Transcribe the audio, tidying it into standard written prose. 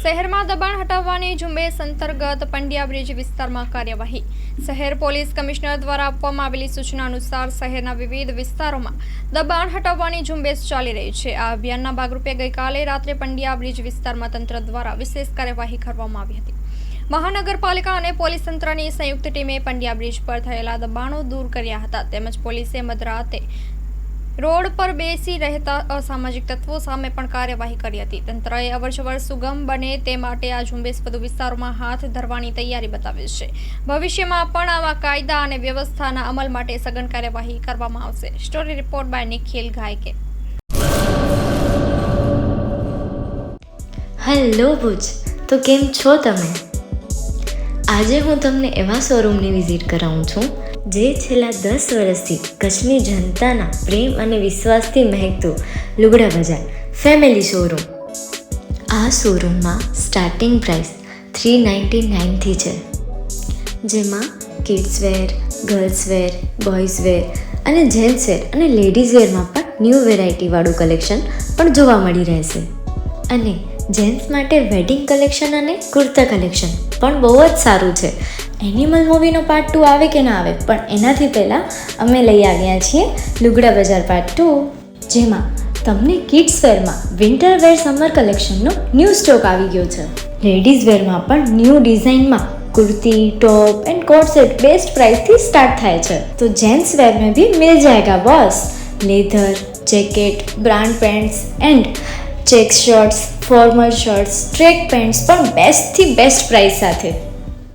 શહેરમાં દબાણ હટાવવાની ઝુંબેશ અંતર્ગત પંડ્યા બ્રિજ વિસ્તારમાં કાર્યવાહી. શહેર પોલીસ કમિશનર દ્વારા આપવામાં આવેલી સૂચના અનુસાર શહેરના વિવિધ વિસ્તારોમાં દબાણ હટાવવાની ઝુંબેશ ચાલી રહી છે. આ અભિયાનના ભાગરૂપે ગઈકાલે રાત્રે પંડ્યા બ્રિજ વિસ્તારમાં તંત્ર દ્વારા વિશેષ કાર્યવાહી કરવામાં આવી હતી. મહાનગરપાલિકા અને પોલીસ તંત્રની સંયુક્ત ટીમે પંડ્યા બ્રિજ પર થયેલા દબાણો દૂર કર્યા હતા. તેમજ પોલીસે મધરાતે રોડ પર બેસી રહેતા અસામાજિક તત્વો સામે પણ કાર્યવાહી કરી હતી. તંત્રએ અવરજવર સુગમ બને તે માટે આ ઝુંબેશ વધુ વિસ્તારોમાં હાથ ધરવાની તૈયારી બતાવી છે. ભવિષ્યમાં પણ આવા કાયદા અને વ્યવસ્થાના અમલ માટે સઘન કાર્યવાહી કરવામાં આવશે. Story report by Nikhil Gayke. Hello Bhuj, તો કેમ છો તમે? આજે હું તમને એવા શોરૂમની વિઝિટ કરાવું છું જે છેલ્લા 10 વર્ષથી કચ્છની જનતાના પ્રેમ અને વિશ્વાસથી મહેકતું લુગડા બજાર ફેમિલી શોરૂમ. આ શોરૂમમાં સ્ટાર્ટિંગ પ્રાઇસ 399થી છે, જેમાં kids wear, girls wear, boys wear અને જેન્ટ્સ વેર અને લેડીઝ વેરમાં પણ ન્યૂ વેરાયટીવાળું કલેક્શન પણ જોવા મળી રહેશે. અને જેન્ટ્સ માટે વેડિંગ કલેક્શન અને કુર્તા કલેક્શન પણ બહુ જ સારું છે. એનિમલ મૂવીનો પાર્ટ 2 આવે કે ના આવે, પણ એનાથી પહેલાં અમે લઈ આવ્યા છીએ લુગડા બજાર પાર્ટ 2, જેમાં તમને કિડ્સ વેરમાં વિન્ટર વેર સમર કલેક્શનનો ન્યૂ સ્ટોક આવી ગયો છે. લેડીઝ વેરમાં પણ ન્યૂ ડિઝાઇનમાં kurti, top and coat set best પ્રાઇસથી સ્ટાર્ટ થાય છે. તો જેન્ટ્સ વેર में भी मिल जाएगा boss. Leather, jacket, brand pants and check shirts, formal shirts, track pants પણ બેસ્ટથી બેસ્ટ પ્રાઇસ સાથે.